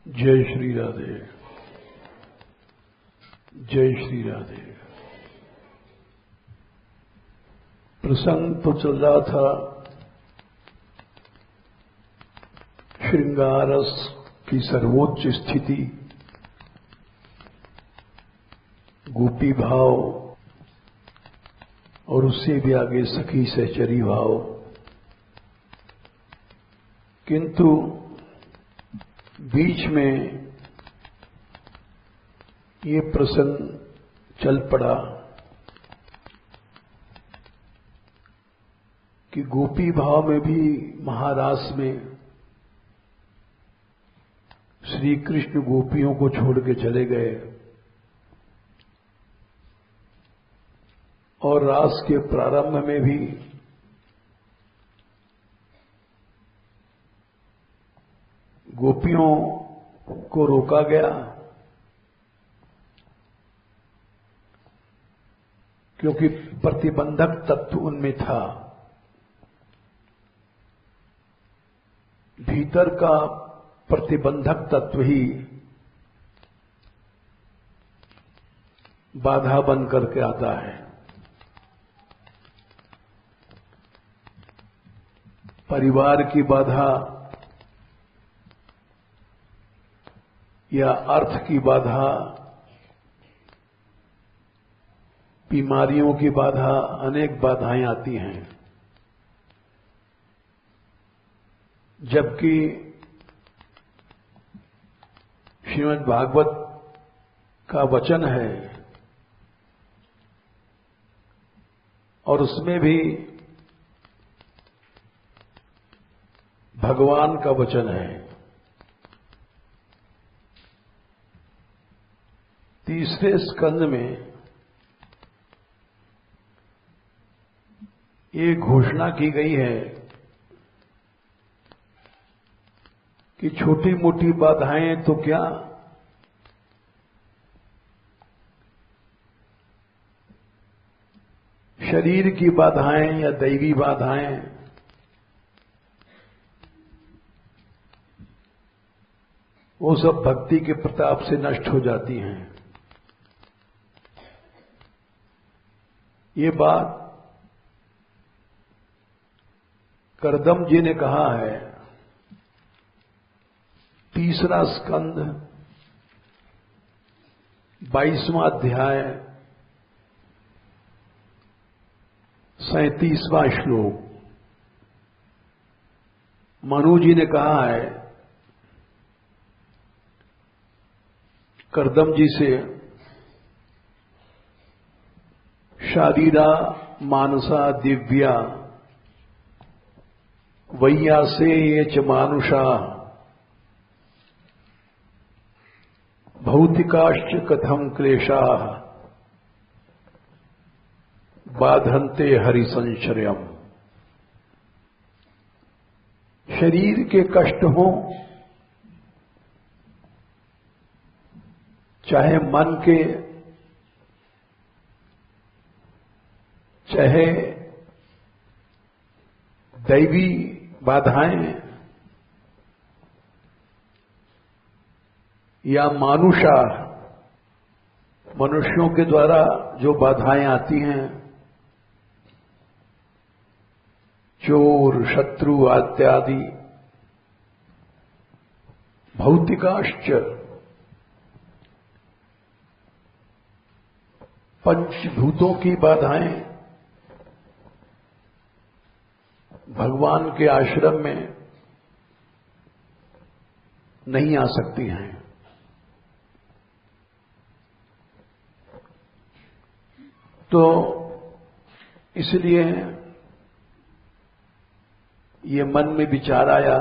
जय श्री राधे। जय श्री राधे। प्रसंग तो चल रहा था श्रृंगारस की सर्वोच्च स्थिति, गोपी भाव और उससे भी आगे सखी सहचरी भाव। किंतु बीच में ये प्रसंग चल पड़ा कि गोपी भाव में भी महारास में श्री कृष्ण गोपियों को छोड़ के चले गए और रास के प्रारंभ में भी गोपियों को रोका गया, क्योंकि प्रतिबंधक तत्व उनमें था। भीतर का प्रतिबंधक तत्व ही बाधा बन करके आता है। परिवार की बाधा या अर्थ की बाधा, बीमारियों की बाधा, अनेक बाधाएं आती हैं। जबकि श्रीमद् भागवत का वचन है और उसमें भी भगवान का वचन है। तीसरे स्कंद में ये घोषणा की गई है कि छोटी मोटी बाधाएं तो क्या, शरीर की बाधाएं या दैवी बाधाएं वो सब भक्ति के प्रताप से नष्ट हो जाती हैं। ये बात करदम जी ने कहा है। तीसरा स्कंद 22वां अध्याय 37वां श्लोक। मनु जी ने कहा है करदम जी से, शारीरा मानसा दिव्या वैयासे ये च मानुषा भौतिकाश्च कथम क्लेशा बाधन्ते हरिसंश्रयम्। शरीर के कष्ट हों, चाहे मन के, चाहे दैवी बाधाएं या मानुषा, मनुष्यों के द्वारा जो बाधाएं आती हैं, चोर शत्रु इत्यादि, भौतिकाश्च पंचभूतों की बाधाएं भगवान के आश्रम में नहीं आ सकती हैं। तो इसलिए ये मन में विचार आया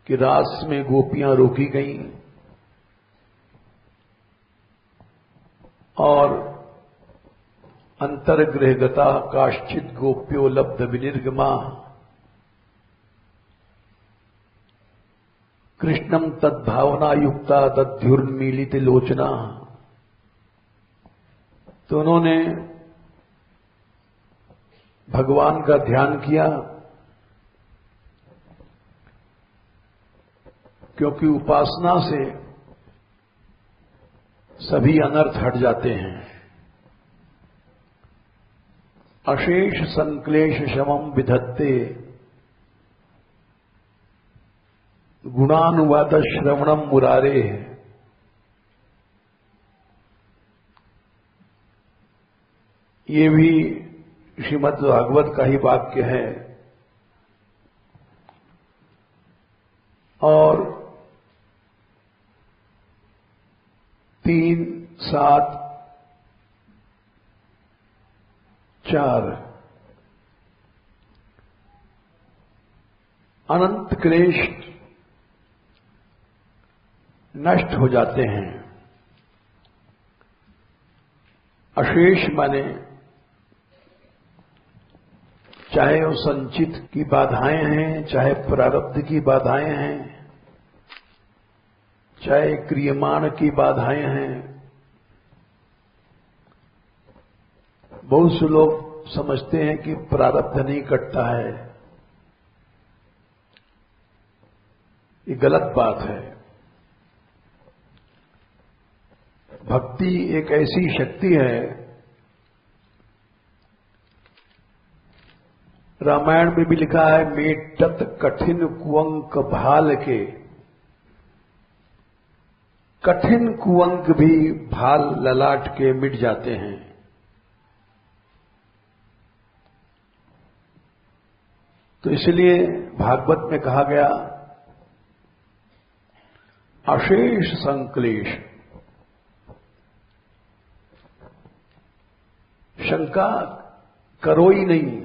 कि रास में गोपियां रोकी गईं और अंतर्गृहगता काश्चित गोप्यो लब्ध विनिर्गमा कृष्णम तद्भावना युक्ता दध्युर्मीलित लोचना। तो उन्होंने भगवान का ध्यान किया क्योंकि उपासना से सभी अनर्थ हट जाते हैं। अशेष संक्लेश शमम विधत्ते गुणानुवाद श्रवणम मुरारे। ये भी श्रीमद् भागवत का ही वाक्य है। और 3, 7, 4 अनंत क्लेश नष्ट हो जाते हैं। अशेष माने चाहे वो संचित की बाधाएं हैं, चाहे प्रारब्ध की बाधाएं हैं, चाहे क्रियमाण की बाधाएं हैं। बहुत से लोग समझते हैं कि प्रारब्ध नहीं कटता है। ये गलत बात है। भक्ति एक ऐसी शक्ति है, रामायण में भी लिखा है, मेटत कठिन कुअंक भाल के। कठिन कुअंक भी भाल ललाट के मिट जाते हैं। तो इसलिए भागवत में कहा गया अशेष संक्लेश। शंका करो ही नहीं।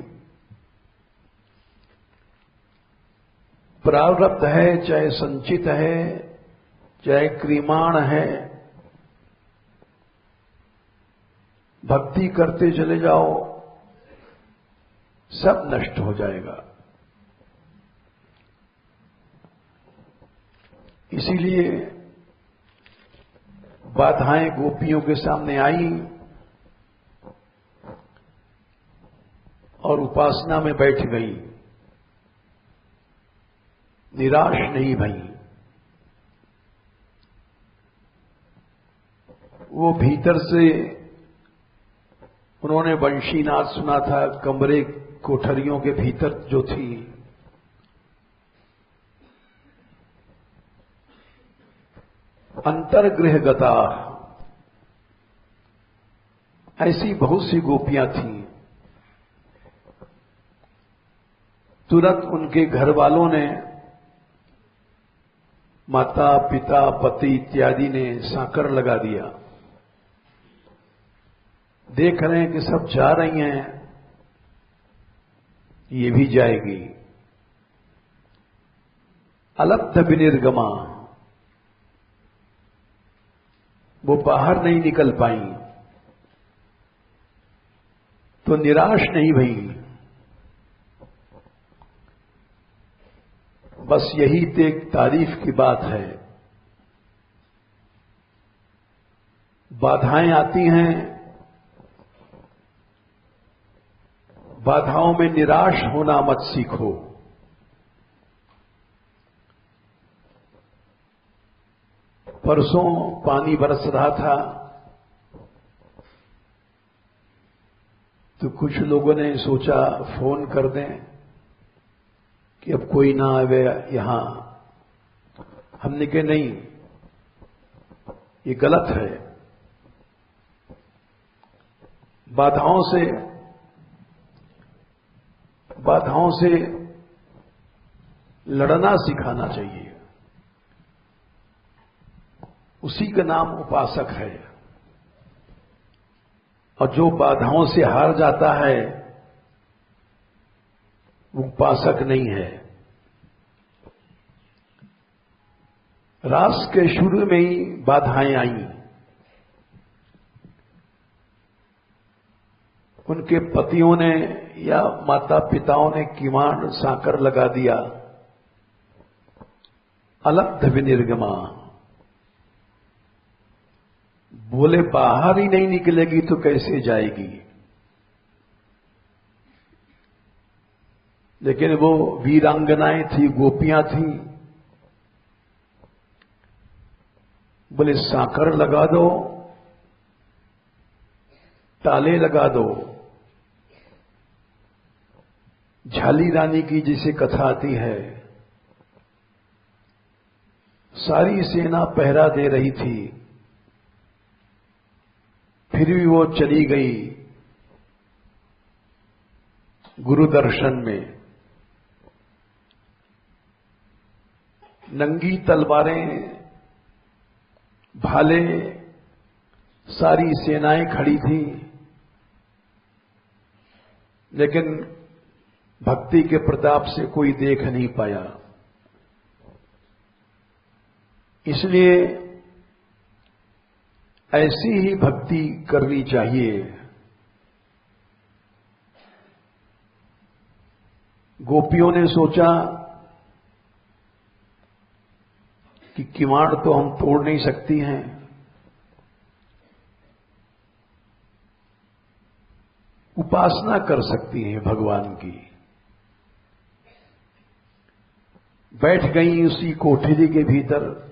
प्रारब्ध है, चाहे संचित है, चाहे क्रियमाण है, भक्ति करते चले जाओ, सब नष्ट हो जाएगा। इसीलिए बाधाएं गोपियों के सामने आई और उपासना में बैठ गई, निराश नहीं भई। वो भीतर से उन्होंने वंशीनाद सुना था, कमरे कोठरियों के भीतर जो थी, अंतर्गृह गता, ऐसी बहुत सी गोपियां थीं। तुरंत उनके घर वालों ने, माता पिता पति इत्यादि ने सांकर लगा दिया। देख रहे हैं कि सब जा रही हैं, ये भी जाएगी। अलब्ध विनिर्गमा, वो बाहर नहीं निकल पाई, तो निराश नहीं भई। बस यही तो एक तारीफ की बात है। बाधाएं आती हैं, बाधाओं में निराश होना मत सीखो। परसों पानी बरस रहा था, तो कुछ लोगों ने सोचा फोन कर दें कि अब कोई ना आवे यहां। हमने कहा नहीं, ये गलत है। बाधाओं से लड़ना सिखाना चाहिए। उसी का नाम उपासक है। और जो बाधाओं से हार जाता है वो उपासक नहीं है। रास के शुरू में ही बाधाएं आईं। उनके पतियों ने या माता पिताओं ने किवाड़ सांकर लगा दिया। अलब्ध विनिर्गमा, बोले बाहर ही नहीं निकलेगी तो कैसे जाएगी। लेकिन वो वीरांगनाएं थी, गोपियां थी, बोले सांकर लगा दो, ताले लगा दो। झाली रानी की जिसे कथा आती है, सारी सेना पहरा दे रही थी, फिर भी वो चली गई गुरु दर्शन में। नंगी तलवारें, भाले, सारी सेनाएं खड़ी थी, लेकिन भक्ति के प्रताप से कोई देख नहीं पाया। इसलिए ऐसी ही भक्ति करनी चाहिए। गोपियों ने सोचा कि किवाड़ तो हम तोड़ नहीं सकती हैं, उपासना कर सकती हैं भगवान की। बैठ गई उसी कोठरी के भीतर।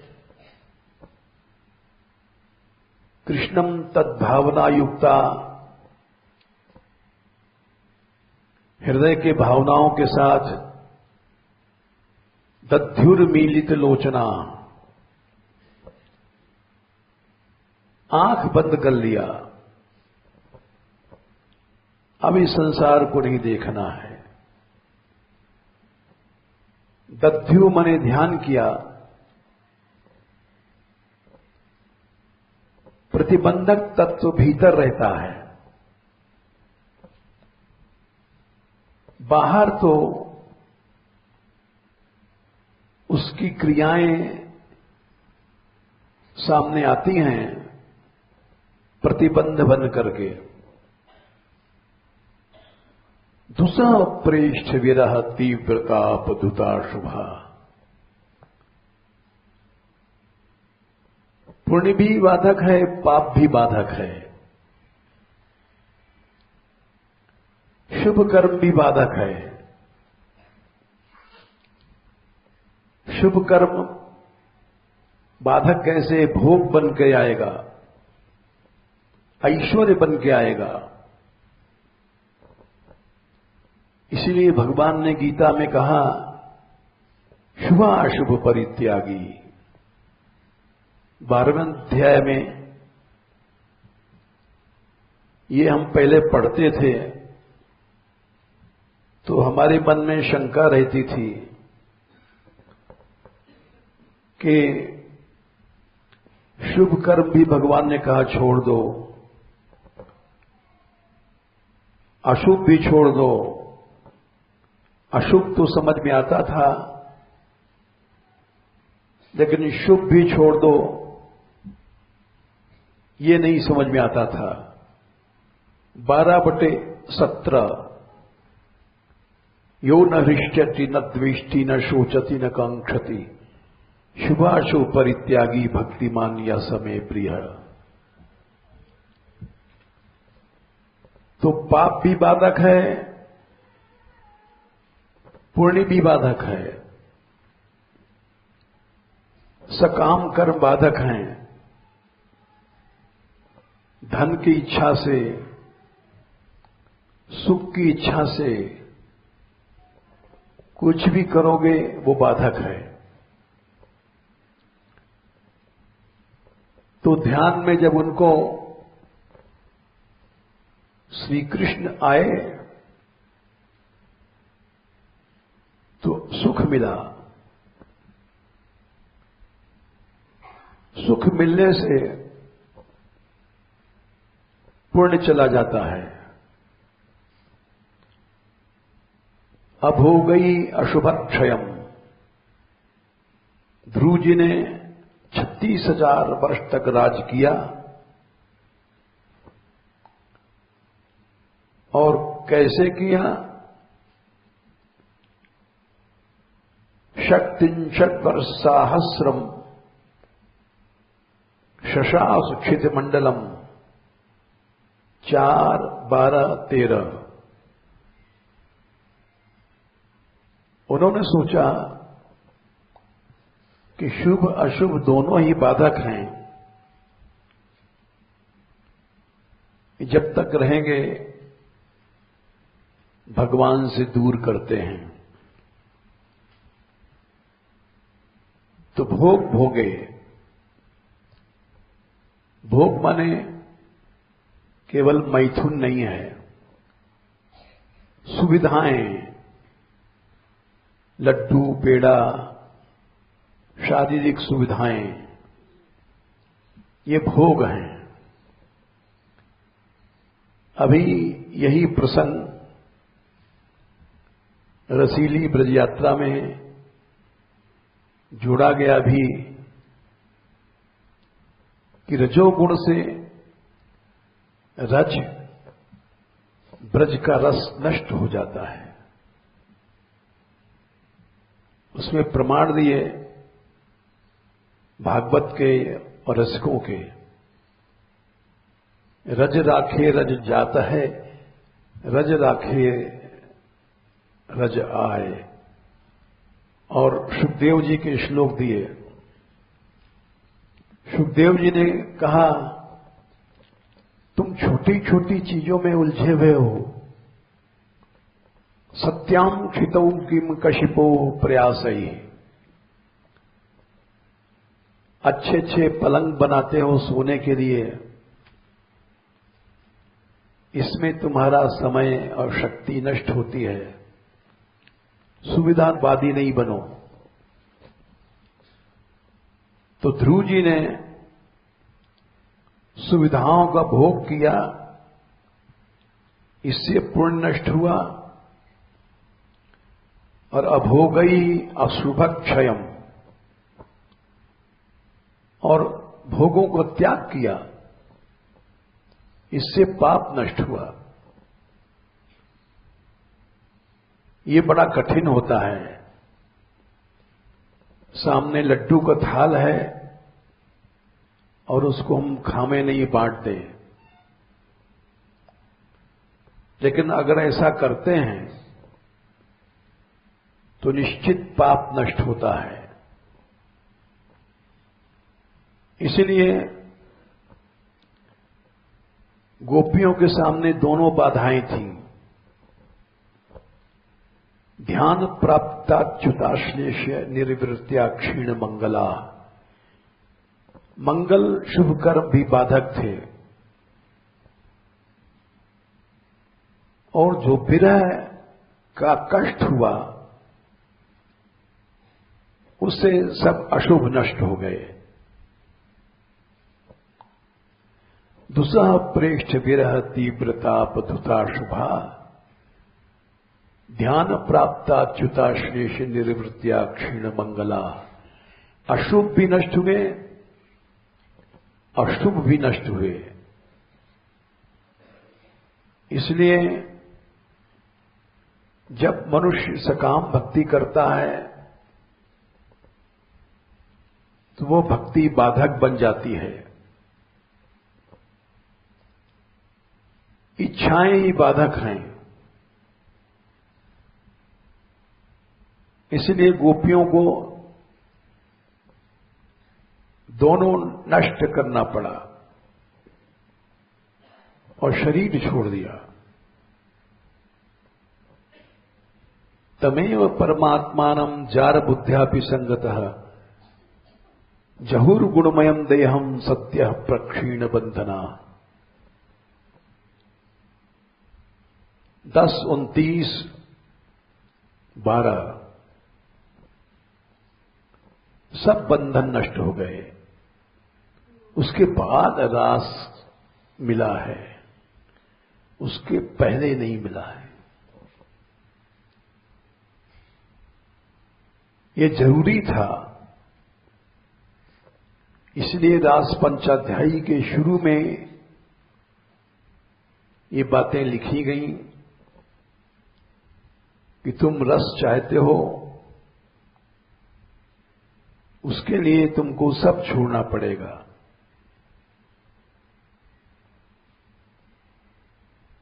कृष्णम तद्भावना युक्ता, हृदय के भावनाओं के साथ। दध्युर्मीलित लोचना, आंख बंद कर लिया। अब इस संसार को नहीं देखना है। दध्यु मने ध्यान किया। प्रतिबंधक तत्व भीतर रहता है, बाहर तो उसकी क्रियाएं सामने आती हैं प्रतिबंध बन करके। दुसा प्रेष्ठ विरह तीव्र ताप दुता शुभा। पुण्य भी बाधक है, पाप भी बाधक है, शुभ कर्म भी बाधक है। शुभ कर्म बाधक कैसे? भोग बन के आएगा, ऐश्वर्य बन के आएगा। इसलिए भगवान ने गीता में कहा, शुभाशुभ परित्यागी। 12वें अध्याय में ये हम पहले पढ़ते थे तो हमारे मन में शंका रहती थी कि शुभ कर्म भी भगवान ने कहा छोड़ दो, अशुभ भी छोड़ दो। अशुभ तो समझ में आता था, लेकिन शुभ भी छोड़ दो ये नहीं समझ में आता था। 12/17 यो न हृष्यति न द्वेष्टि न शोचति न कांक्षति शुभाशुभ परित्यागी भक्तिमान या समय प्रिय। तो पाप भी बाधक है, पुण्य भी बाधक है, सकाम कर्म बाधक हैं। धन की इच्छा से, सुख की इच्छा से कुछ भी करोगे वो बाधक है। तो ध्यान में जब उनको श्री कृष्ण आए तो सुख मिला। सुख मिलने से पुण्य चला जाता है। अब हो गई अशुभक्षयम। ध्रुव जी ने 36,000 वर्ष तक राज किया और कैसे किया? षट्त्रिंशत्वर्षसाहस्रम शशास क्षित मंडलम 4, 12, 13। उन्होंने सोचा कि शुभ अशुभ दोनों ही बाधक हैं, कि जब तक रहेंगे भगवान से दूर करते हैं। तो भोग भोगे, भोग माने केवल मैथुन नहीं है, सुविधाएं, लड्डू पेड़ा, शारीरिक सुविधाएं, ये भोग हैं। अभी यही प्रसंग रसीली ब्रज यात्रा में जोड़ा गया भी कि रजोगुण से रज ब्रज का रस नष्ट हो जाता है। उसमें प्रमाण दिए भागवत के और रसिकों के, रज राखे रज जाता है, रज राखे रज आए। और सुखदेव जी के श्लोक दिए। सुखदेव जी ने कहा, तुम छोटी छोटी चीजों में उलझे हुए हो। सत्याम क्षितौ किम कशिपो प्रयासई। अच्छे अच्छे पलंग बनाते हो सोने के लिए, इसमें तुम्हारा समय और शक्ति नष्ट होती है। सुविधावादी नहीं बनो। तो ध्रुव जी ने सुविधाओं का भोग किया, इससे पुण्य नष्ट हुआ। और अभोगई अशुभ क्षयम, और भोगों को त्याग किया, इससे पाप नष्ट हुआ। ये बड़ा कठिन होता है। सामने लड्डू का थाल है और उसको हम खामे नहीं बांटते, लेकिन अगर ऐसा करते हैं तो निश्चित पाप नष्ट होता है। इसलिए गोपियों के सामने दोनों बाधाएं थीं। ध्यान प्राप्ताच्युताश्लेष निर्वृत्या क्षीण मंगला। मंगल शुभ कर्म भी बाधक थे। और जो विरह का कष्ट हुआ, उससे सब अशुभ नष्ट हो गए। दुसह प्रेष्ठ विरह तीव्रता पथुता शुभा। ध्यान प्राप्ताच्युताश्लेष निर्वृत्या क्षीण मंगला। अशुभ भी नष्ट हुए, अशुभ भी नष्ट हुए। इसलिए जब मनुष्य सकाम भक्ति करता है तो वो भक्ति बाधक बन जाती है। इच्छाएं ही बाधक हैं। इसलिए गोपियों को दोनों नष्ट करना पड़ा और शरीर छोड़ दिया। तमेव परमात्मानं जार बुद्ध्यापि संगतः जहुर्गुणमयं देहं सत्यः प्रक्षीण बंधना। 10-29-12 सब बंधन नष्ट हो गए। उसके बाद रास मिला है, उसके पहले नहीं मिला है। ये जरूरी था। इसलिए रास पंचाध्यायी के शुरू में ये बातें लिखी गई कि तुम रस चाहते हो, उसके लिए तुमको सब छोड़ना पड़ेगा।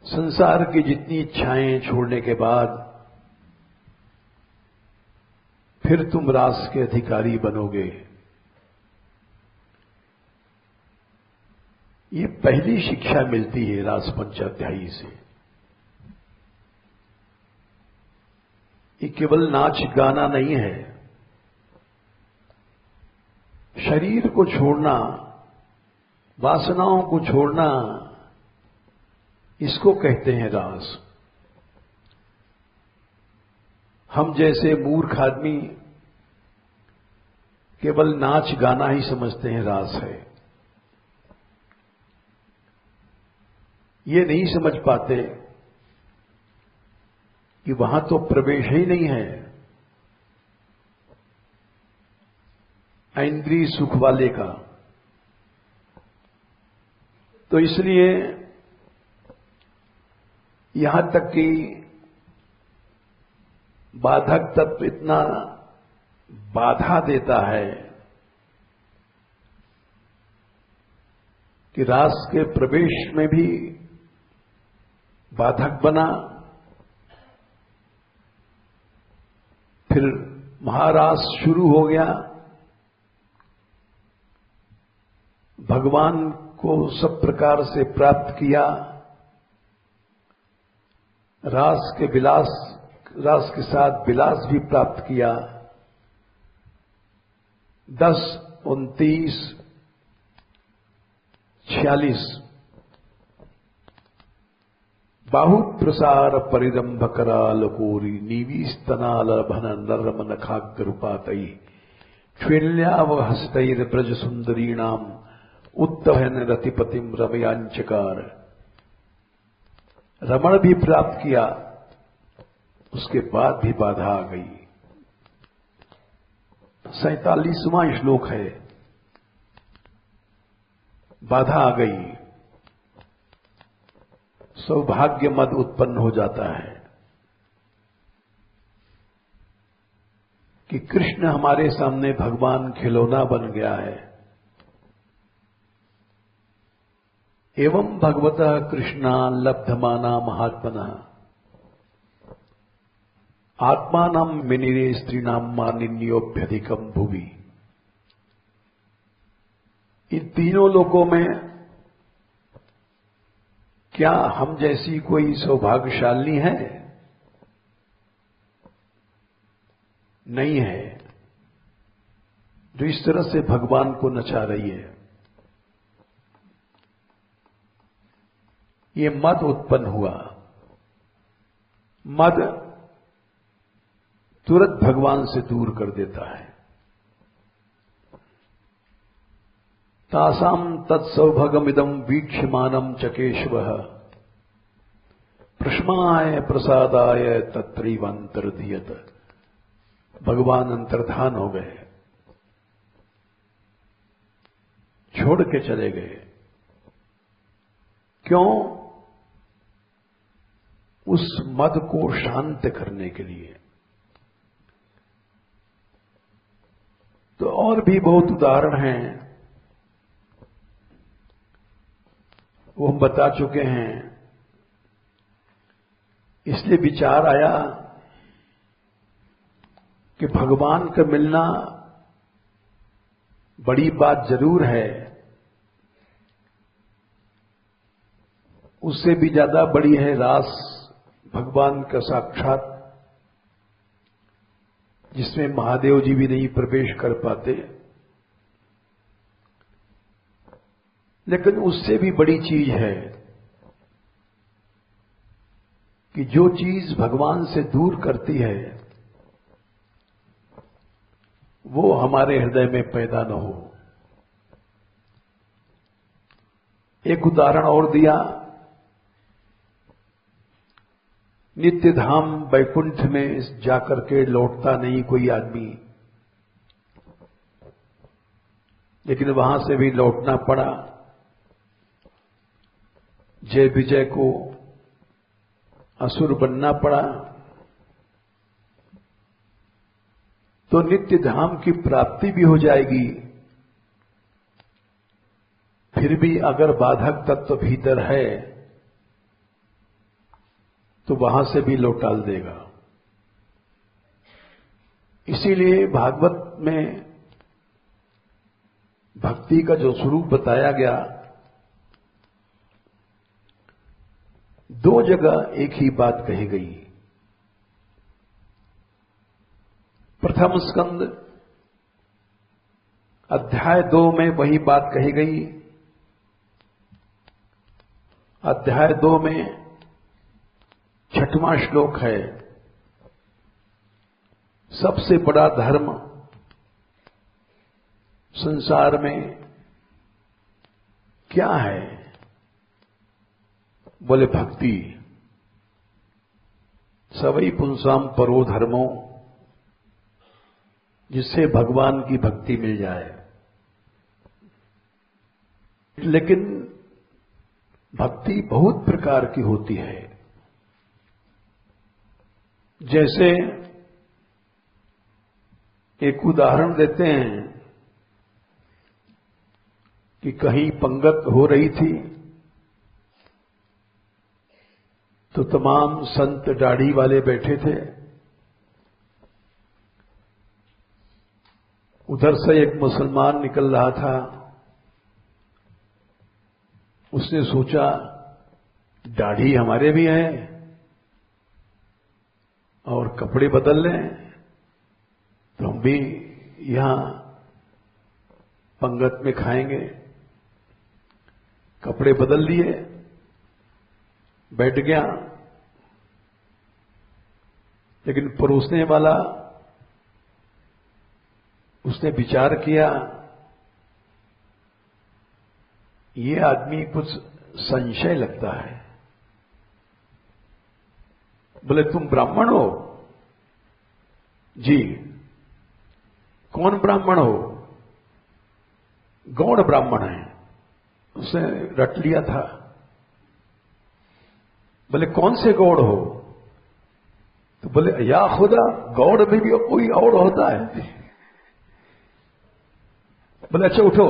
संसार की जितनी इच्छाएं छोड़ने के बाद फिर तुम रास के अधिकारी बनोगे। ये पहली शिक्षा मिलती है रास पंचाध्यायी से। ये केवल नाच गाना नहीं है, शरीर को छोड़ना, वासनाओं को छोड़ना, इसको कहते हैं रास। हम जैसे मूर्ख आदमी केवल नाच गाना ही समझते हैं रास है। ये नहीं समझ पाते कि वहां तो प्रवेश ही नहीं है इंद्रिय सुख वाले का। तो इसलिए यहां तक कि बाधक तत्व इतना बाधा देता है कि रास के प्रवेश में भी बाधक बना। फिर महारास शुरू हो गया, भगवान को सब प्रकार से प्राप्त किया, रास के साथ विलास भी प्राप्त किया। 10, 29, 46 बाहु प्रसार परिरंभ कराल कोरी नीवी स्तनाल भन नरमन खाग्रुपातई क्षीण्याव हस्तैर ब्रज सुंदरीणाम उत्तहन रतिपतिम रमयांचकार। रमण भी प्राप्त किया, उसके बाद भी बाधा आ गई। 47वां श्लोक है, बाधा आ गई, सौभाग्य मद उत्पन्न हो जाता है कि कृष्ण हमारे सामने भगवान खिलौना बन गया है। एवं भगवतः कृष्णा लब्धमाना महात्मना आत्मानम मिनिरे स्त्रीणाम मानिन्योभ्यधिकम भुवि। इन तीनों लोकों में क्या हम जैसी कोई सौभाग्यशाली है? नहीं है, जो इस तरह से भगवान को नचा रही है। ये मद उत्पन्न हुआ। मद तुरंत भगवान से दूर कर देता है। तासाम तत्सौभगमिदम वीक्ष्यमानम चकेशवः प्रश्माय प्रसादाय तत्रैवांतर्धीयत। भगवान अंतर्धान हो गए, छोड़ के चले गए। क्यों? उस मद को शांत करने के लिए। तो और भी बहुत उदाहरण हैं, वो हम बता चुके हैं। इसलिए विचार आया कि भगवान का मिलना बड़ी बात जरूर है, उससे भी ज्यादा बड़ी है रास, भगवान का साक्षात, जिसमें महादेव जी भी नहीं प्रवेश कर पाते। लेकिन उससे भी बड़ी चीज है कि जो चीज भगवान से दूर करती है वो हमारे हृदय में पैदा न हो। एक उदाहरण और दिया, नित्य धाम वैकुंठ में जाकर के लौटता नहीं कोई आदमी, लेकिन वहां से भी लौटना पड़ा। जय विजय को असुर बनना पड़ा। तो नित्य धाम की प्राप्ति भी हो जाएगी, फिर भी अगर बाधक तत्व भीतर है तो वहां से भी लौटाल देगा। इसीलिए भागवत में भक्ति का जो स्वरूप बताया गया दो जगह एक ही बात कही गई। प्रथम स्कंद अध्याय 2 में वही बात कही गई। अध्याय 2 में 6वां श्लोक है, सबसे बड़ा धर्म संसार में क्या है? बोले भक्ति। सवै पुंसाम परो धर्मो, जिससे भगवान की भक्ति मिल जाए। लेकिन भक्ति बहुत प्रकार की होती है। जैसे एक उदाहरण देते हैं कि कहीं पंगत हो रही थी तो तमाम संत दाढ़ी वाले बैठे थे। उधर से एक मुसलमान निकल रहा था। उसने सोचा दाढ़ी हमारे भी है और कपड़े बदल लें तो हम भी यहां पंगत में खाएंगे। कपड़े बदल लिए, बैठ गया। लेकिन परोसने वाला, उसने विचार किया ये आदमी कुछ संशय लगता है। बोले तुम ब्राह्मण हो? जी। कौन ब्राह्मण हो? गौड़ ब्राह्मण है। उसने रट लिया था। बोले कौन से गौड़ हो? तो बोले या खुदा, गौड़ में भी कोई और होता है। बोले अच्छा उठो।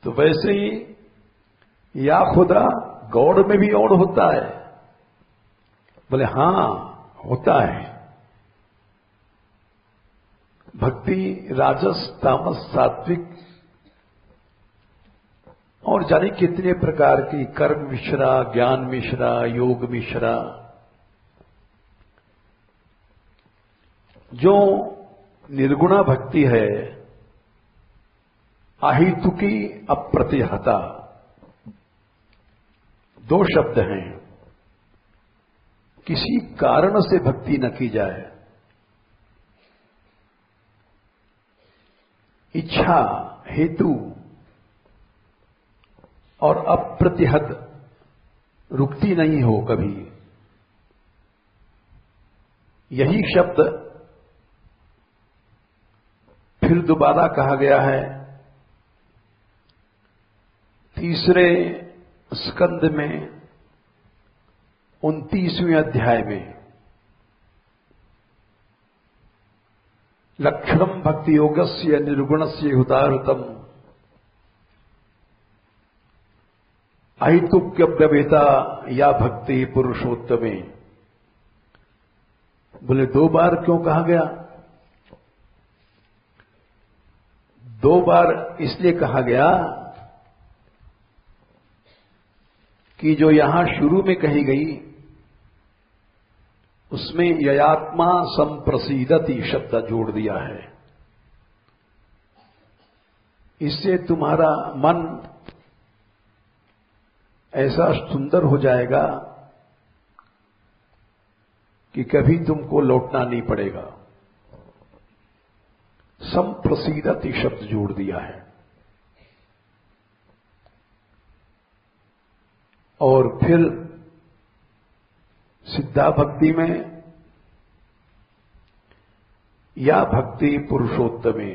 तो वैसे ही या खुदा, गौड़ में भी और होता है? बोले हां होता है। भक्ति राजस, तामस, सात्विक और जाने कितने प्रकार की, कर्म मिश्रा, ज्ञान मिश्रा, योग मिश्रा। जो निर्गुणा भक्ति है, अहेतुकी अप्रतिहता, दो शब्द हैं। किसी कारण से भक्ति न की जाए। इच्छा, हेतु और अप्रतिहत, रुकती नहीं हो कभी। यही शब्द फिर दोबारा कहा गया है तीसरे स्कंद में 29वें अध्याय में। लक्षणम भक्ति योगस्य निर्गुणस्य उदाहृतम अहितुक्यव्यवेता या भक्ति पुरुषोत्तमे। बोले दो बार क्यों कहा गया? दो बार इसलिए कहा गया कि जो यहां शुरू में कही गई उसमें ययात्मा संप्रसीदति शब्द जोड़ दिया है। इससे तुम्हारा मन ऐसा सुंदर हो जाएगा कि कभी तुमको लौटना नहीं पड़ेगा। संप्रसीदति शब्द जोड़ दिया है। और फिर सिद्धा भक्ति में या भक्ति पुरुषोत्तमे,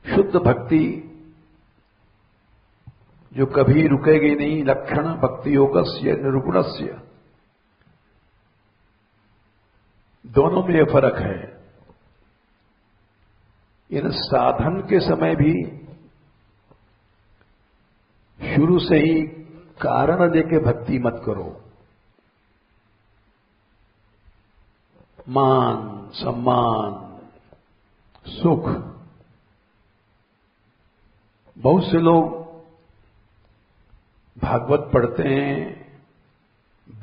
शुद्ध भक्ति जो कभी रुकेगी नहीं। लक्षण भक्ति योगस्य निर्गुणस्य, दोनों में यह फर्क है। इन साधन के समय भी शुरू से ही कारण देके भक्ति मत करो। मान, सम्मान, सुख, बहुत से लोग भागवत पढ़ते हैं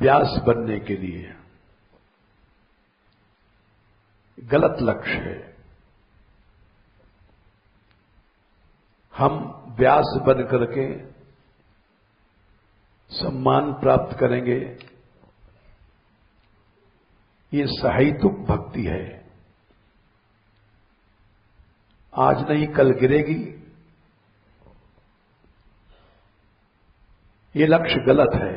व्यास बनने के लिए। गलत लक्ष्य है। हम व्यास बन करके सम्मान प्राप्त करेंगे, ये साहित्यिक भक्ति है। आज नहीं कल गिरेगी, ये लक्ष्य गलत है।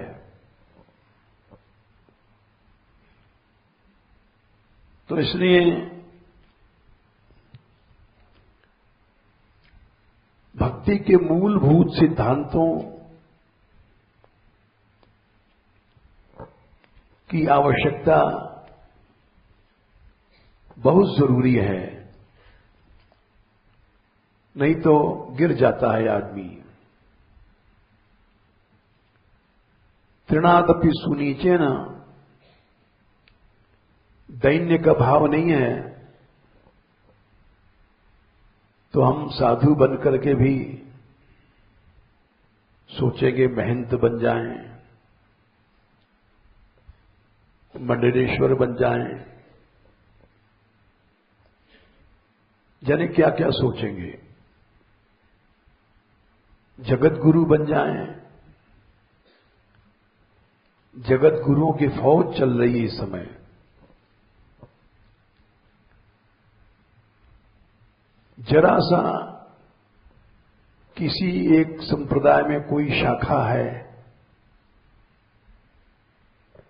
तो इसलिए भक्ति के मूलभूत सिद्धांतों की आवश्यकता बहुत जरूरी है, नहीं तो गिर जाता है आदमी। तृणादपि सुनीचेन, दैन्य का भाव नहीं है तो हम साधु बन करके भी सोचेंगे महंत बन जाएं, मंडलेश्वर बन जाएं, जाने क्या क्या सोचेंगे, जगत गुरु बन जाएं। जगत गुरुओं की फौज चल रही है इस समय। जरा सा किसी एक संप्रदाय में कोई शाखा है,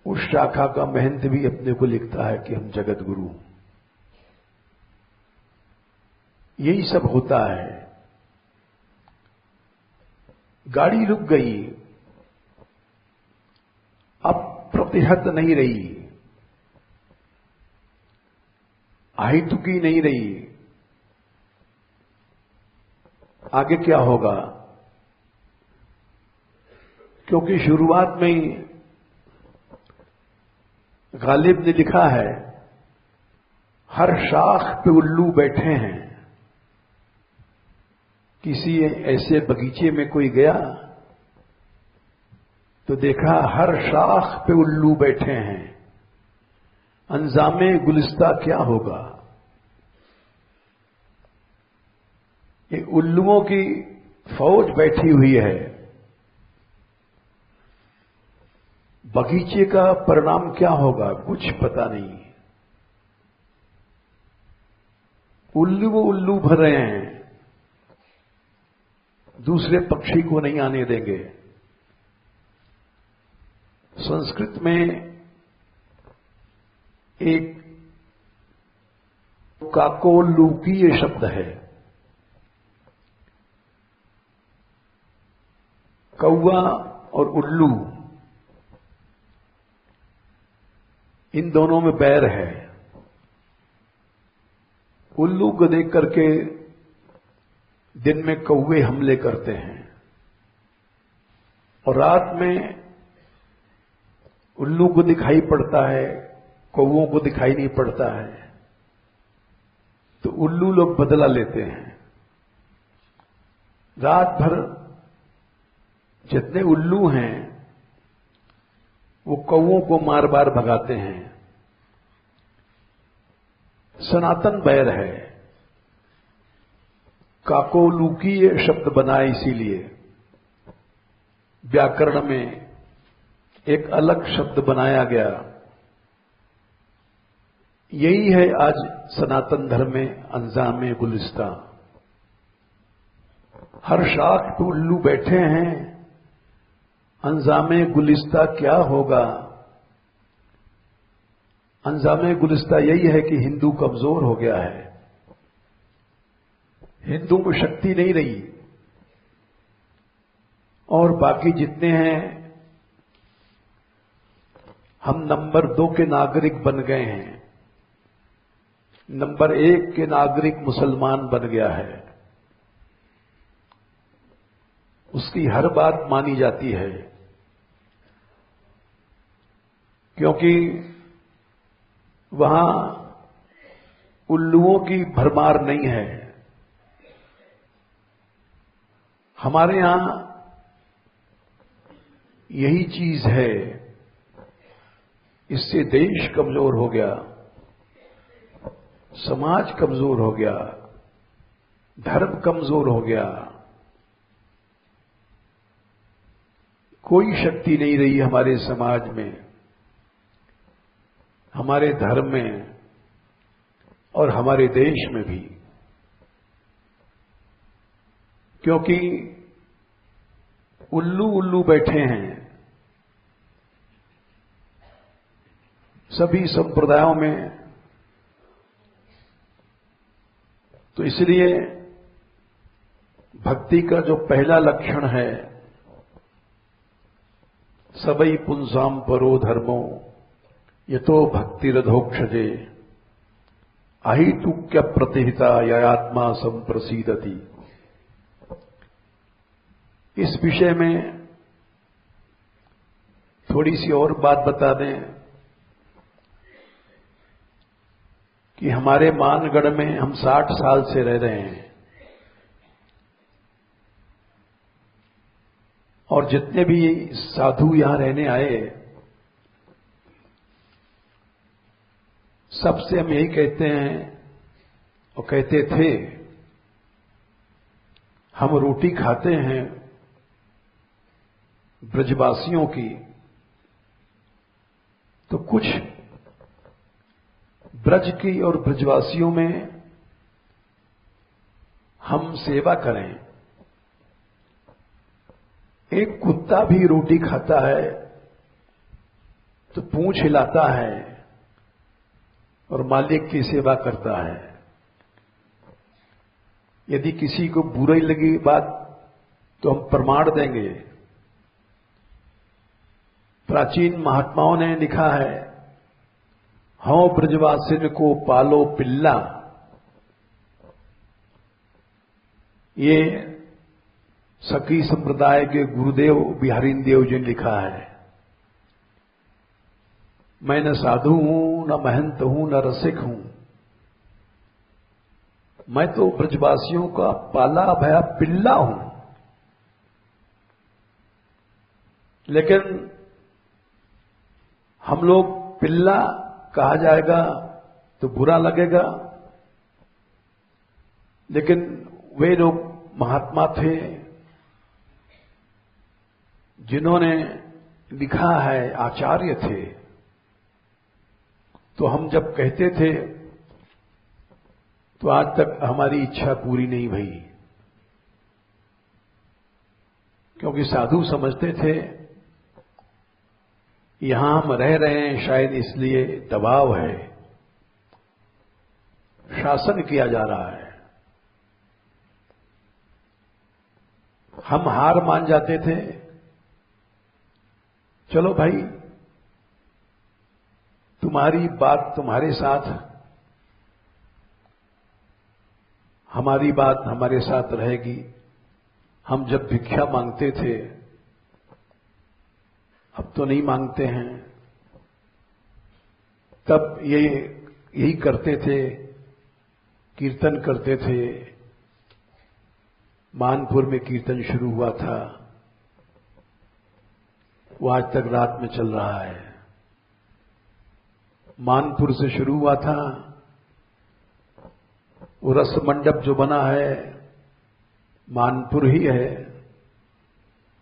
उस शाखा का महंत भी अपने को लिखता है कि हम जगत गुरु। यही सब होता है। गाड़ी रुक गई, अब प्रतिहत नहीं रही, अहितुकी नहीं रही। आगे क्या होगा? क्योंकि शुरुआत में ही गालिब ने लिखा है, हर शाख पे उल्लू बैठे हैं। किसी ऐसे बगीचे में कोई गया तो देखा हर शाख पे उल्लू बैठे हैं, अंजामे गुलिस्ता क्या होगा? ये उल्लुओं की फौज बैठी हुई है। बगीचे का परिणाम क्या होगा कुछ पता नहीं। उल्लू भर रहे हैं, दूसरे पक्षी को नहीं आने देंगे। संस्कृत में एक काकोलूकीय शब्द है। कौवा और उल्लू, इन दोनों में बैर है। उल्लू को देख करके दिन में कौवे हमले करते हैं और रात में उल्लू को दिखाई पड़ता है, कौवों को दिखाई नहीं पड़ता है। तो उल्लू लोग बदला लेते हैं। रात भर जितने उल्लू हैं वो कौवों को मार बार भगाते हैं। सनातन बैर है। काकोलूकीय शब्द बना इसीलिए व्याकरण में एक अलग शब्द बनाया गया। यही है आज सनातन धर्म में अंजामे गुलिस्ता। हर शाख पे उल्लू बैठे हैं, अंजामे गुलिस्ता क्या होगा? अंजामे गुलिस्ता यही है कि हिंदू कमजोर हो गया है, हिंदू में शक्ति नहीं रही और बाकी जितने हैं हम नंबर 2 के नागरिक बन गए हैं। नंबर 1 के नागरिक मुसलमान बन गया है। उसकी हर बात मानी जाती है क्योंकि वहां उल्लुओं की भरमार नहीं है। हमारे यहां यही चीज है, इससे देश कमजोर हो गया, समाज कमजोर हो गया, धर्म कमजोर हो गया, कोई शक्ति नहीं रही हमारे समाज में, हमारे धर्म में और हमारे देश में भी। क्योंकि उल्लू उल्लू बैठे हैं सभी संप्रदायों में। तो इसलिए भक्ति का जो पहला लक्षण है, सबई पुंसाम परो धर्मो यतो भक्तिरधोक्षजे अहितुक्य प्रतिहिता ययात्मा संप्रसीदति। इस विषय में थोड़ी सी और बात बता दें कि हमारे मानगढ़ में हम 60 साल से रह रहे हैं और जितने भी साधु यहां रहने आए, सबसे हम यही कहते हैं और कहते थे, हम रोटी खाते हैं ब्रजवासियों की, तो कुछ ब्रज की और ब्रजवासियों में हम सेवा करें। एक कुत्ता भी रोटी खाता है तो पूंछ हिलाता है और मालिक की सेवा करता है। यदि किसी को बुरी लगी बात तो हम प्रमाण देंगे। प्राचीन महात्माओं ने लिखा है, हौ ब्रजवासिन को पालो पिल्ला। ये सखी संप्रदाय के गुरुदेव बिहारी देव जी ने लिखा है। मैं न साधु हूं, न महंत हूं, न रसिक हूं, मैं तो ब्रजवासियों का पाला भया पिल्ला हूं। लेकिन हम लोग पिल्ला कहा जाएगा तो बुरा लगेगा, लेकिन वे लोग महात्मा थे जिन्होंने लिखा है, आचार्य थे। तो हम जब कहते थे तो आज तक हमारी इच्छा पूरी नहीं भई, क्योंकि साधु समझते थे यहां हम रह रहे हैं शायद इसलिए दबाव है, शासन किया जा रहा है। हम हार मान जाते थे, चलो भाई तुम्हारी बात तुम्हारे साथ, हमारी बात हमारे साथ रहेगी। हम जब भिक्षा मांगते थे, अब तो नहीं मांगते हैं, तब यही करते थे, कीर्तन करते थे। मानपुर में कीर्तन शुरू हुआ था, वो आज तक रात में चल रहा है। मानपुर से शुरू हुआ था, वो रस मंडप जो बना है मानपुर ही है,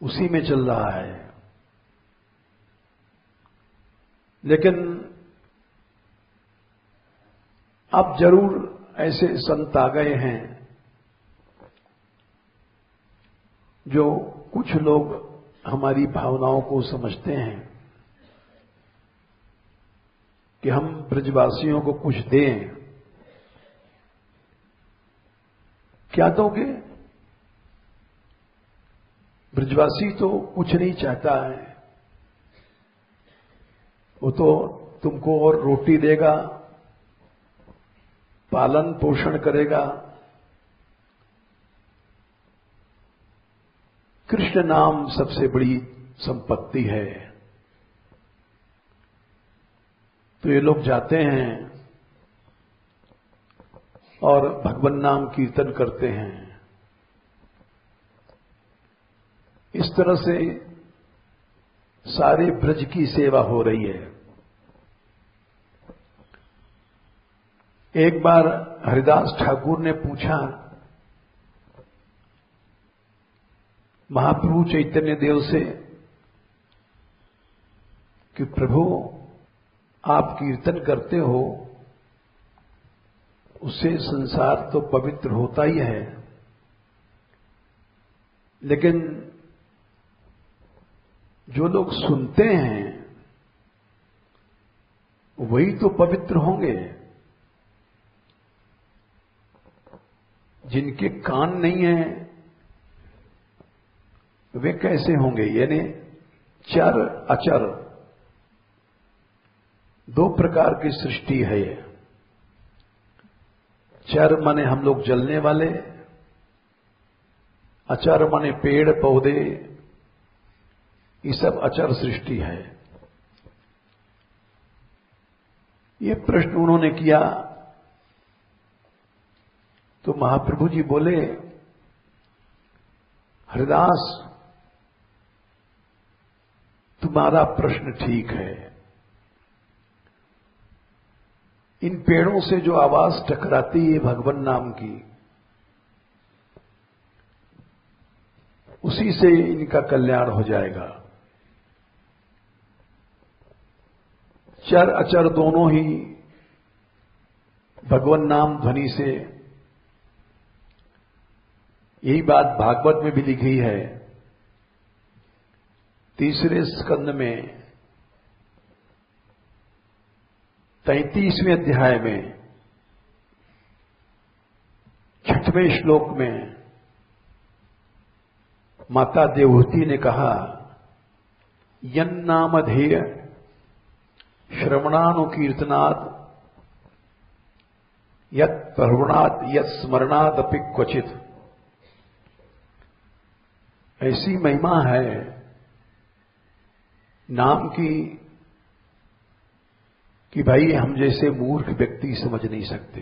उसी में चल रहा है। लेकिन अब जरूर ऐसे संत आ गए हैं जो कुछ लोग हमारी भावनाओं को समझते हैं कि हम ब्रजवासियों को कुछ दें। क्या दोगे? ब्रजवासी तो कुछ नहीं चाहता है, वो तो तुमको और रोटी देगा, पालन पोषण करेगा। कृष्ण नाम सबसे बड़ी संपत्ति है। तो ये लोग जाते हैं और भगवान नाम कीर्तन करते हैं। इस तरह से सारे ब्रज की सेवा हो रही है। एक बार हरिदास ठाकुर ने पूछा महाप्रभु चैतन्य देव से कि प्रभु आप कीर्तन करते हो, उससे संसार तो पवित्र होता ही है, लेकिन जो लोग सुनते हैं वही तो पवित्र होंगे। जिनके कान नहीं हैं वे कैसे होंगे? यानी चर अचर दो प्रकार की सृष्टि है ये। चर माने हम लोग जलने वाले, अचर माने पेड़ पौधे, ये सब अचर सृष्टि है। ये प्रश्न उन्होंने किया तो महाप्रभु जी बोले, हरिदास तुम्हारा प्रश्न ठीक है। इन पेड़ों से जो आवाज टकराती है भगवान नाम की, उसी से इनका कल्याण हो जाएगा। चर अचर दोनों ही भगवान नाम ध्वनि से, यही बात भागवत में भी लिखी है। 3 स्कंद में 33वें अध्याय में 6वें श्लोक में माता देवहूति ने कहा, यन्नामधेय श्रवणानुकीर्तनात् यत् प्रवणात् यत् स्मरणादपि क्वचित। ऐसी महिमा है नाम की कि भाई हम जैसे मूर्ख व्यक्ति समझ नहीं सकते।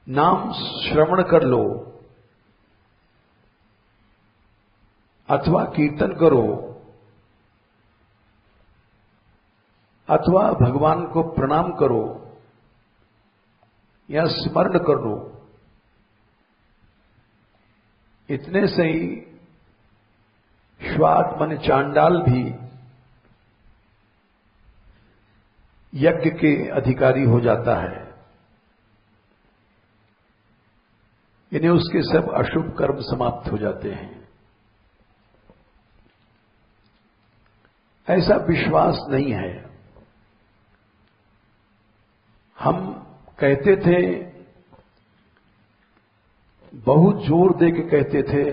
नाम श्रवण कर लो अथवा कीर्तन करो अथवा भगवान को प्रणाम करो या स्मरण कर लो, इतने से ही श्वात मन चांडाल भी यज्ञ के अधिकारी हो जाता है। यानी उसके सब अशुभ कर्म समाप्त हो जाते हैं। ऐसा विश्वास नहीं है। हम कहते थे, बहुत जोर दे के कहते थे,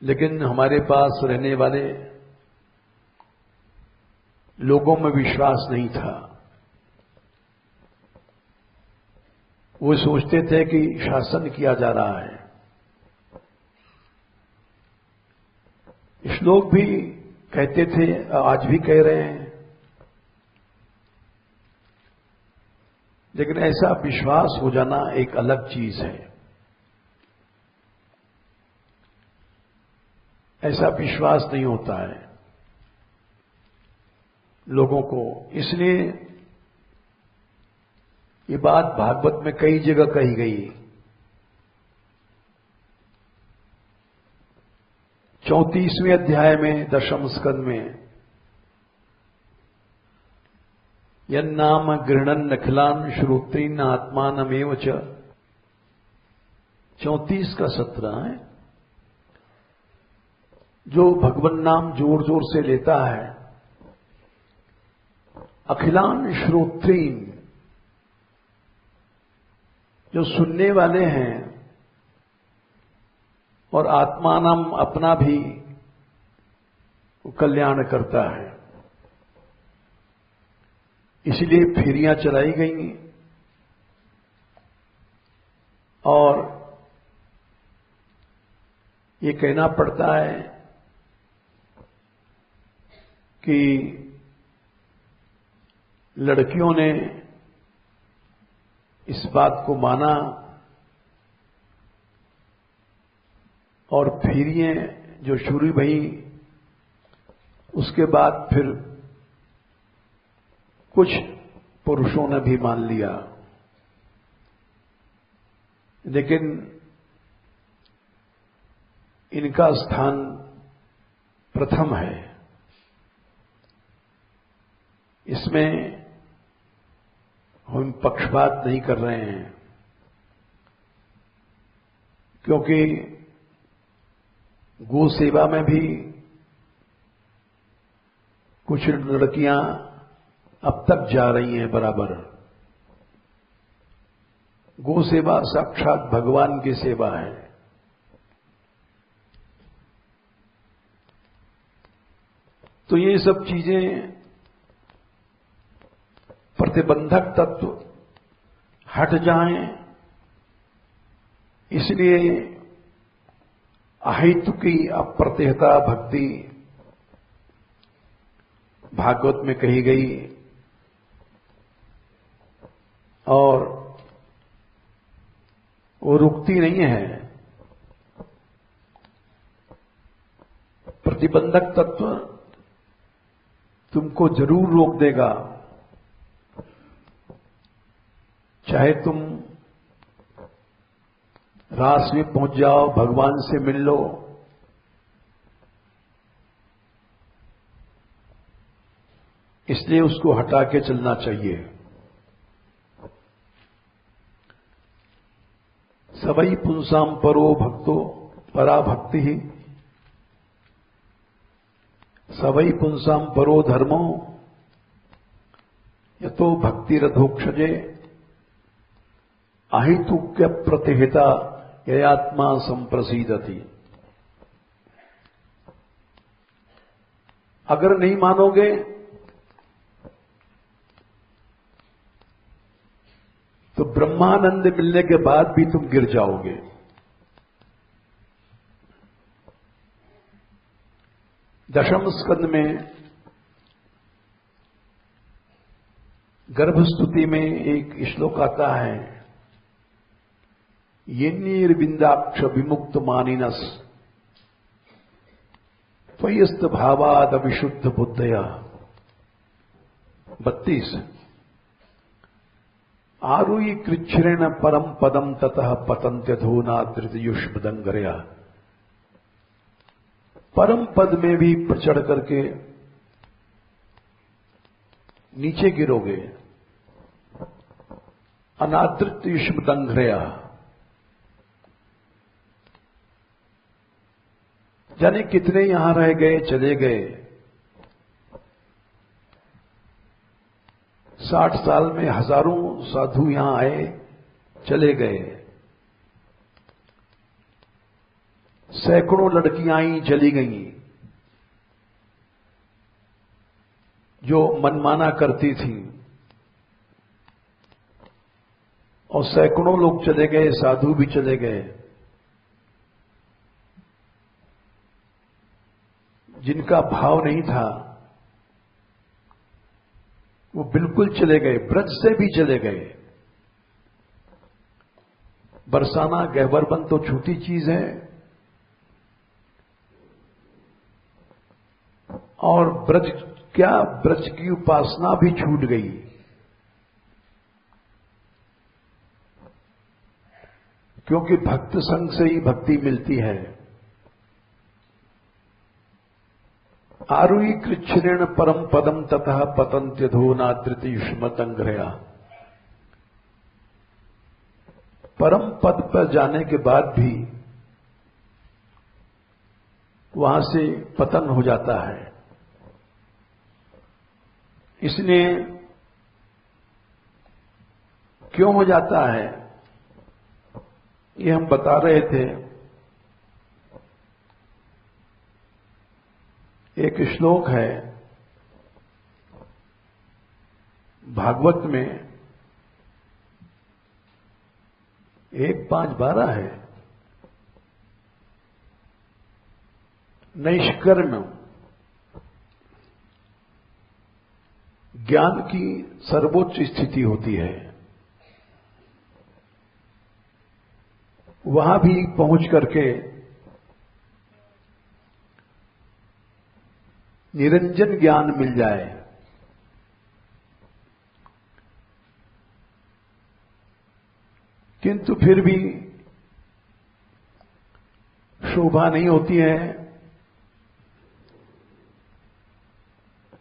लेकिन हमारे पास रहने वाले लोगों में विश्वास नहीं था। वो सोचते थे कि शासन किया जा रहा है। श्लोक भी कहते थे, आज भी कह रहे हैं, लेकिन ऐसा विश्वास हो जाना एक अलग चीज है। ऐसा विश्वास नहीं होता है लोगों को। इसलिए ये बात भागवत में कई जगह कही गई। 34वें अध्याय में 10वें स्कंद में, यन्नाम गृह्णन् अखिलान् श्रोत्रीन् आत्मानमेव च, 34 का 17 है। जो भगवान नाम जोर जोर से लेता है, अखिलान श्रोत्रीन, जो सुनने वाले हैं, और आत्मानम अपना भी कल्याण करता है। इसलिए फेरियां चलाई गई और ये कहना पड़ता है कि लड़कियों ने इस बात को माना और फिर ये जो शुरू भई, उसके बाद फिर कुछ पुरुषों ने भी मान लिया, लेकिन इनका स्थान प्रथम है। इसमें हम पक्षपात नहीं कर रहे हैं, क्योंकि गो सेवा में भी कुछ लड़कियां अब तक जा रही हैं बराबर। गो सेवा साक्षात भगवान की सेवा है। तो ये सब चीजें प्रतिबंधक तत्व हट जाएं, इसलिए अहितु की अप्रतिहता भक्ति भागवत में कही गई, और वो रुकती नहीं है। प्रतिबंधक तत्व तुमको जरूर रोक देगा, चाहे तुम रास में पहुंच जाओ, भगवान से मिल लो, इसलिए उसको हटा के चलना चाहिए। सवै पुंसाम परो भक्तो परा भक्ति ही, सवै पुंसाम परो धर्मो यतो भक्ति रथोक्षजे, अहितुक्य प्रतिहिता ययात्मा संप्रसीदति। अगर नहीं मानोगे तो ब्रह्मानंद मिलने के बाद भी तुम गिर जाओगे। दशम स्कंद में गर्भस्तुति में एक श्लोक आता है, येन्नीर्विंदाक्ष विमुक्त मानिनस त्वयस्त भावाद विशुद्ध बुद्धया। 32 आरुई कृच्छ्रेण परम पदम ततः पतंत्यधोना धृतयुष्मदंगरया। परम पद में भी चढ़ करके नीचे गिरोगे, अनादृत युष्मदंगरया, जाने कितने यहां रह गए, चले गए। 60 साल में हजारों साधु यहां आए, चले गए। सैकड़ों लड़कियां आई, चली गईं, जो मनमाना करती थी, और सैकड़ों लोग चले गए, साधु भी चले गए, जिनका भाव नहीं था वो बिल्कुल चले गए, ब्रज से भी चले गए। बरसाना गहबरबन तो छोटी चीज है, और ब्रज क्या, ब्रज की उपासना भी छूट गई। क्योंकि भक्त संग से ही भक्ति मिलती है। आरुई कृच्छ्रेण परम पदम ततः पतंत्यधोना धृतयुष्मदंगरया। परम पद पर जाने के बाद भी वहां से पतन हो जाता है। इसलिए क्यों हो जाता है, ये हम बता रहे थे। एक श्लोक है भागवत में, 1:5-12 है, नैष्कर्म्य ज्ञान की सर्वोच्च स्थिति होती है। वहां भी पहुंच करके निरंजन ज्ञान मिल जाए, किंतु फिर भी शोभा नहीं होती है।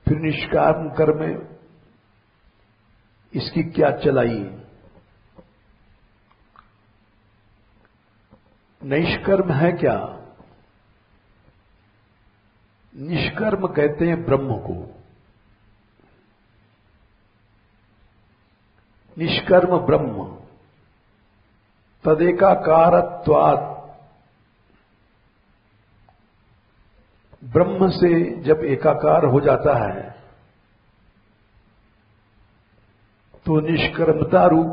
फिर निष्काम कर्म इसकी क्या चलाई। निष्कर्म है क्या? निष्कर्म कहते हैं ब्रह्म को। निष्कर्म ब्रह्म तदेकाकारत्वात्, ब्रह्म से जब एकाकार हो जाता है तो निष्कर्मता रूप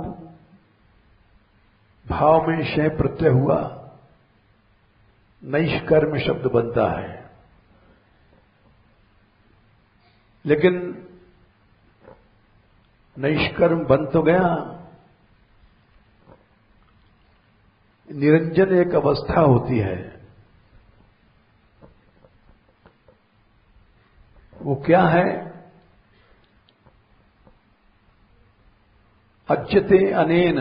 भाव में शय प्रत्यय हुआ, निष्कर्म शब्द बनता है। लेकिन निष्कर्म बन तो गया, निरंजन एक अवस्था होती है। वो क्या है? अच्यते अनेन,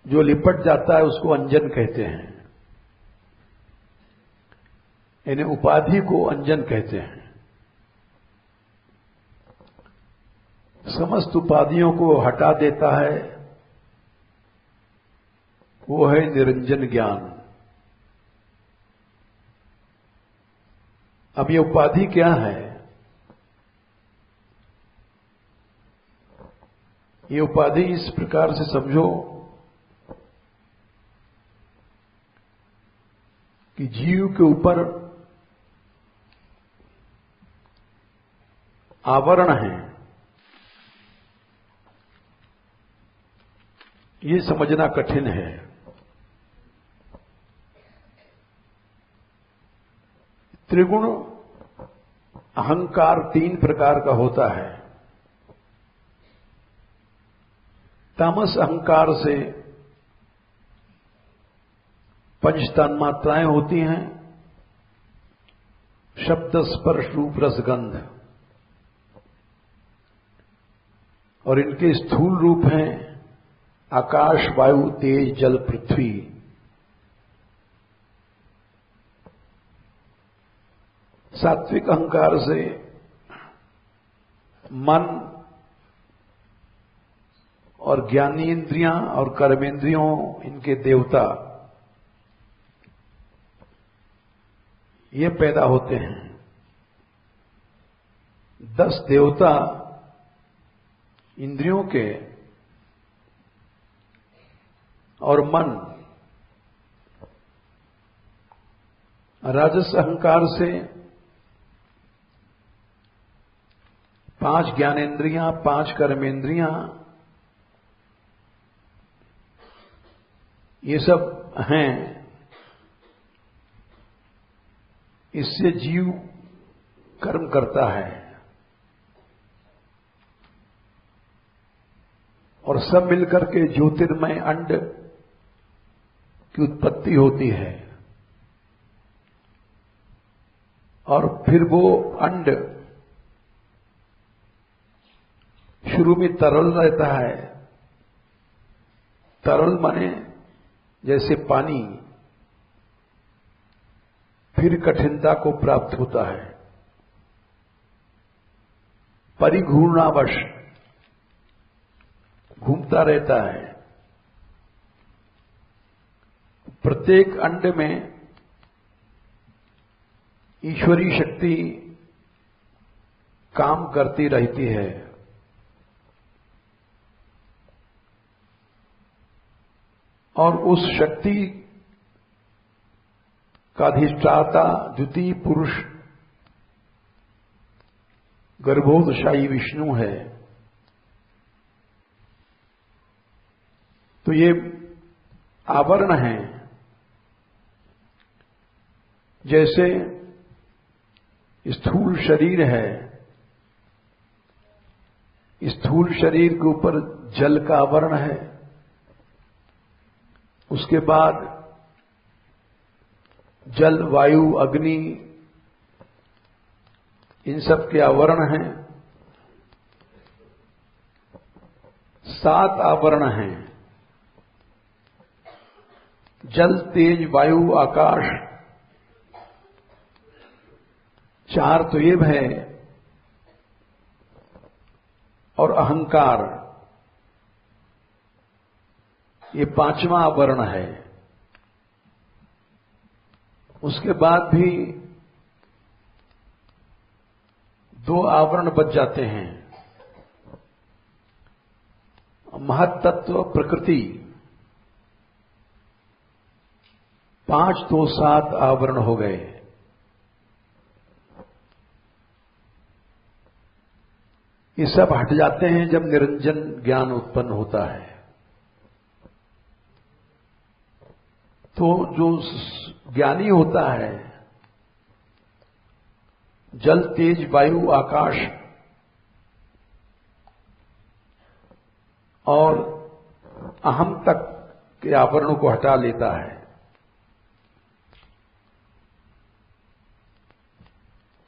जो लिपट जाता है उसको अंजन कहते हैं। यानी उपाधि को अंजन कहते हैं। समस्त उपाधियों को हटा देता है, वो है निरंजन ज्ञान। अब ये उपाधि क्या है? ये उपाधि इस प्रकार से समझो कि जीव के ऊपर आवरण है। ये समझना कठिन है। त्रिगुण अहंकार 3 प्रकार का होता है। तामस अहंकार से 5 तन्मात्राएं होती हैं, शब्द स्पर्श रूप रसगंध, और इनके स्थूल रूप हैं आकाश वायु तेज जल पृथ्वी। सात्विक अहंकार से मन और ज्ञानी इंद्रियां और कर्मेंद्रियों, इनके देवता, ये पैदा होते हैं। 10 देवता इंद्रियों के और मन। राजस अहंकार से 5 ज्ञानेंद्रियां, 5 कर्मेंद्रियां, ये सब हैं। इससे जीव कर्म करता है और सब मिलकर के ज्योतिर्मय अंड की उत्पत्ति होती है। और फिर वो अंड शुरू में तरल रहता है। तरल माने जैसे पानी, फिर कठिनता को प्राप्त होता है। परिघूर्णावश घूमता रहता है। प्रत्येक अंड में ईश्वरीय शक्ति काम करती रहती है। और उस शक्ति का अधिष्ठाता द्वितीय पुरुष गर्भोदशाई विष्णु है। तो ये आवरण है। जैसे स्थूल शरीर है, स्थूल शरीर के ऊपर जल का आवरण है। उसके बाद जल, वायु, अग्नि, इन सब के आवरण हैं। 7 आवरण हैं। जल, तेज, वायु, आकाश, 4 तो ये है, और अहंकार, ये 5वां आवरण है। उसके बाद भी 2 आवरण बच जाते हैं। महत्तत्व प्रकृति, 5 तो 7 आवरण हो गए। ये सब हट जाते हैं जब निरंजन ज्ञान उत्पन्न होता है। तो जो ज्ञानी होता है, जल, तेज, वायु, आकाश और अहम तक के आवरणों को हटा लेता है।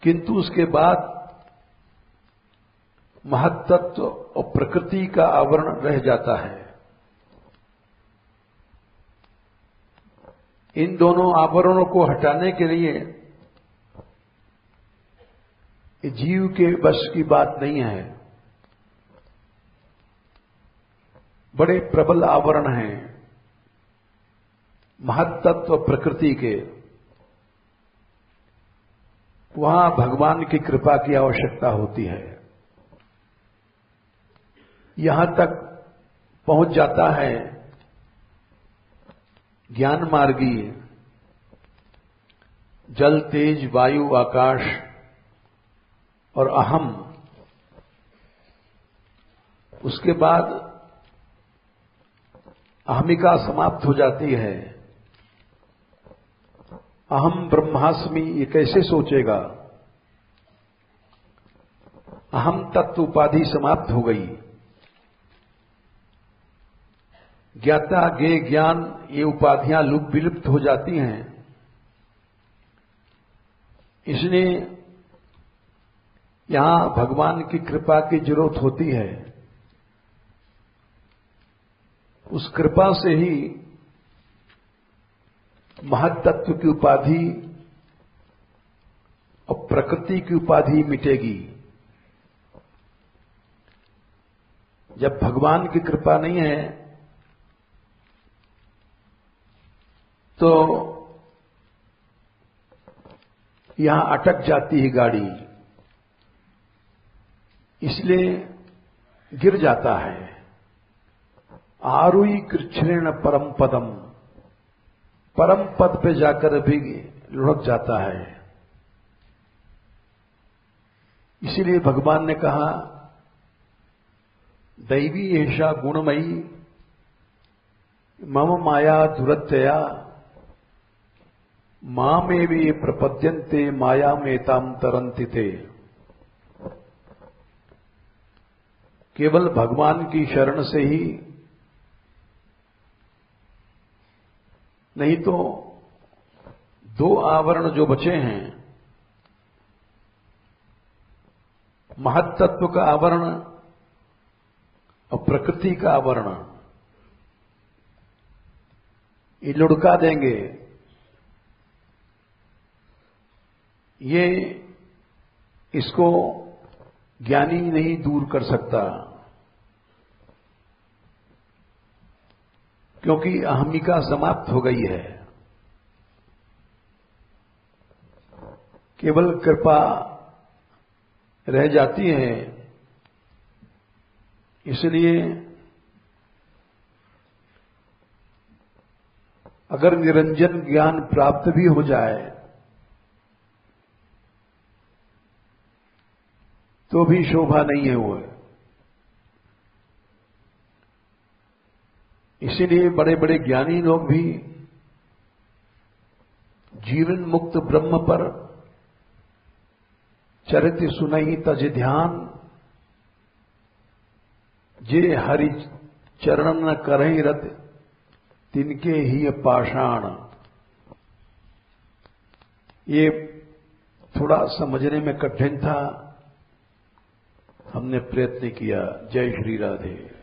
किंतु उसके बाद महत्तत्व और प्रकृति का आवरण रह जाता है। इन दोनों आवरणों को हटाने के लिए जीव के बस की बात नहीं है। बड़े प्रबल आवरण हैं महत्तत्व प्रकृति के। वहां भगवान की कृपा की आवश्यकता होती है। यहां तक पहुंच जाता है ज्ञान मार्गी, जल, तेज, वायु, आकाश और अहम। उसके बाद अहमिका समाप्त हो जाती है। अहम ब्रह्मास्मि ये कैसे सोचेगा? अहम तत्व उपाधि समाप्त हो गई। ज्ञाता, ज्ञेय, ज्ञान ये उपाधियां विलुप्त हो जाती हैं। इसलिए यहां भगवान की कृपा की जरूरत होती है। उस कृपा से ही महत्तत्व की उपाधि और प्रकृति की उपाधि मिटेगी। जब भगवान की कृपा नहीं है तो यहां अटक जाती है गाड़ी, इसलिए गिर जाता है। आरुई कृच्छ्रेण परम पदम, परम पद पे जाकर भी लुढ़क जाता है। इसीलिए भगवान ने कहा दैवी ऐसा गुणमयी मम माया दुरत्यया मामेवि प्रपद्यन्ते माया मेताम तरन्ति ते। केवल भगवान की शरण से ही, नहीं तो 2 आवरण जो बचे हैं, महत्तत्व का आवरण और प्रकृति का आवरण, ये लुढ़का देंगे। ये इसको ज्ञानी नहीं दूर कर सकता, क्योंकि अहमिका समाप्त हो गई है। केवल कृपा रह जाती है। इसलिए अगर निरंजन ज्ञान प्राप्त भी हो जाए तो भी शोभा नहीं है वो। इसीलिए बड़े बड़े ज्ञानी लोग भी जीवन मुक्त ब्रह्म पर चरित सुनई तज ध्यान, जे हरि चरण न करहि रत तिनके ही पाषाण। ये थोड़ा समझने में कठिन था, हमने प्रयत्न किया। जय श्री राधे।